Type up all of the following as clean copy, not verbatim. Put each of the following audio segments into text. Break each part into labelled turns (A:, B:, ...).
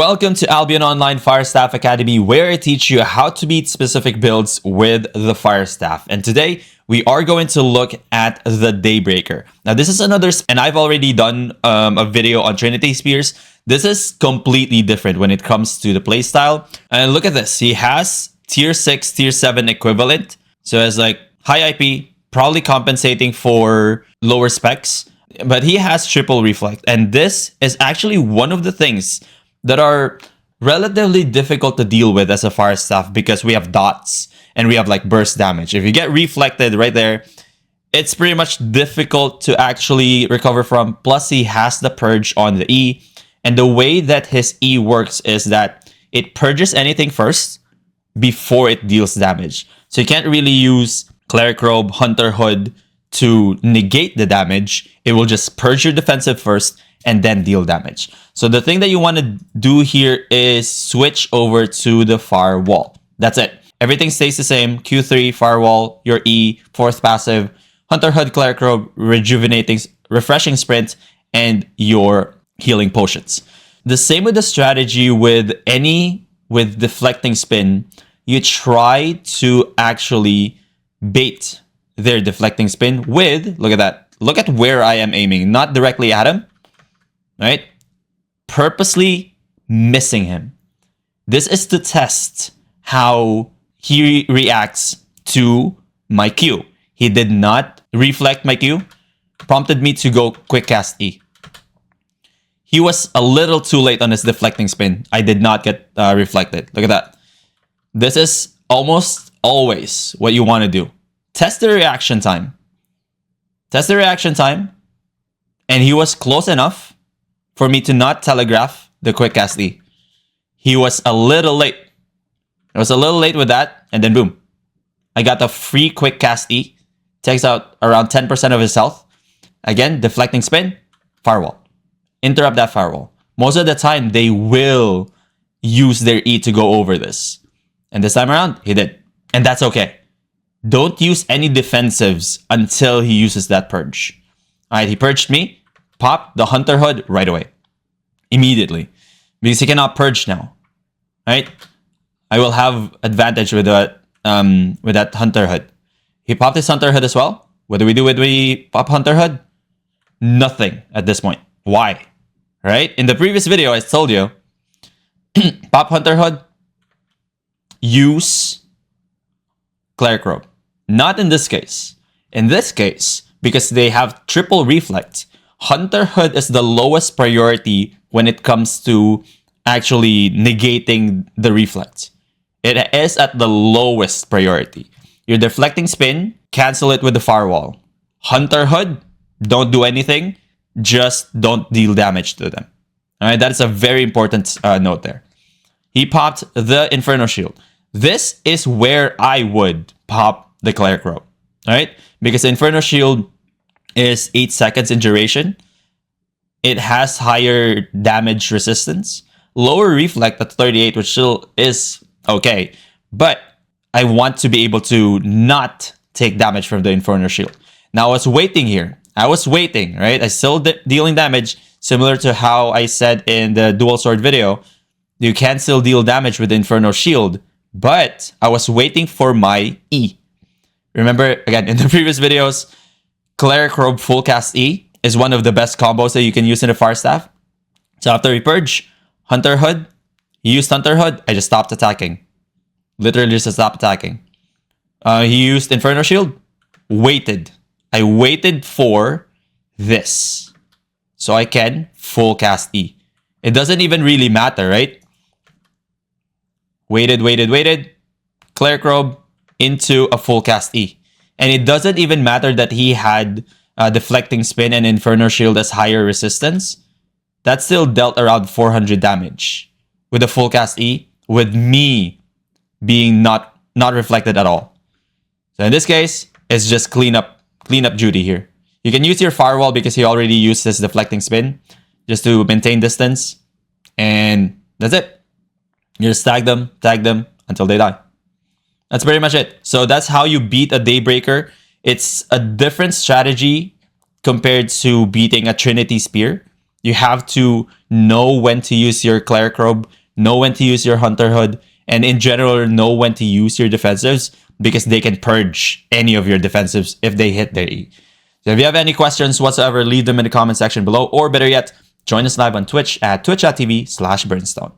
A: Welcome to Albion Online Fire Staff Academy, where I teach you how to beat specific builds with the Fire Staff. And today, we are going to look at the Daybreaker. Now, this is another, and I've already done a video on Trinity Spears. This is completely different when it comes to the playstyle. And look at this. He has tier 6, tier 7 equivalent. So it's like high IP, probably compensating for lower specs. But he has triple reflect. And this is actually one of the things that are relatively difficult to deal with as a fire staff because we have dots and we have like burst damage. If you get reflected right there, it's pretty much difficult to actually recover from. Plus, he has the purge on the E. And the way that his E works is that it purges anything first before it deals damage. So you can't really use Cleric Robe, Hunter Hood to negate the damage. It will just purge your defensive first and then deal damage. So the thing that you want to do here is switch over to the firewall. That's it. Everything stays the same. Q3, firewall, your E, fourth passive, Hunter Hood, Cleric Robe, rejuvenating, refreshing sprint, and your healing potions. The same with the strategy with deflecting spin. You try to actually bait their deflecting spin with, look at that. Look at where I am aiming, not directly at him. Right? Purposely missing him. This is to test how he reacts to my Q. He did not reflect my Q, prompted me to go quick cast E. He was a little too late on his deflecting spin. I did not get reflected. Look at that. This is almost always what you want to do. Test the reaction time. Test the reaction time. And he was close enough for me to not telegraph the quick cast E. He was a little late. I was a little late with that, and then boom. I got a free quick cast E. Takes out around 10% of his health. Again, deflecting spin, firewall. Interrupt that firewall. Most of the time, they will use their E to go over this. And this time around, he did. And that's okay. Don't use any defensives until he uses that purge. Alright, he purged me. Pop the Hunter Hood right away. Immediately. Because he cannot purge now. Right? I will have advantage with that Hunter Hood. He popped his Hunter Hood as well. What do we do when we pop Hunter Hood? Nothing at this point. Why? Right? In the previous video, I told you, pop Hunter Hood, use Cleric Robe. Not in this case. In this case, because they have triple reflect, Hunter Hood is the lowest priority when it comes to actually negating the reflect. It is at the lowest priority. Your deflecting spin, cancel it with the firewall. Hunter Hood, don't do anything. Just don't deal damage to them. All right, that is a very important note there. He popped the Inferno Shield. This is where I would pop the Cleric Robe. All right, because the Inferno Shield is 8 seconds in duration. It has higher damage resistance. Lower reflect at 38, which still is okay. But I want to be able to not take damage from the Inferno Shield. Now, I was waiting here. I was waiting, right? I still dealing damage, similar to how I said in the Dual Sword video. You can still deal damage with the Inferno Shield. But I was waiting for my E. Remember, again, in the previous videos, Cleric Robe full cast E is one of the best combos that you can use in the Fire Staff. So after he purge, Hunter Hood, he used Hunter Hood, I just stopped attacking. Literally just stopped attacking. He used Inferno Shield, waited. I waited for this. So I can full cast E. It doesn't even really matter, right? Waited. Cleric Robe into a full cast E. And it doesn't even matter that he had deflecting spin and Inferno Shield as higher resistance. That still dealt around 400 damage with a full cast E, with me being not reflected at all. So in this case, it's just clean up duty here. You can use your firewall because he already used his deflecting spin just to maintain distance. And that's it. You just tag them until they die. That's pretty much it. So that's how you beat a Daybreaker. It's a different strategy compared to beating a Trinity Spear. You have to know when to use your cleric robe, know when to use your hunter hood, and in general, know when to use your defensives because they can purge any of your defensives if they hit their E. So if you have any questions whatsoever, leave them in the comment section below, or better yet, join us live on Twitch at twitch.tv/Burnstone.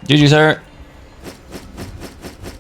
A: GG, sir.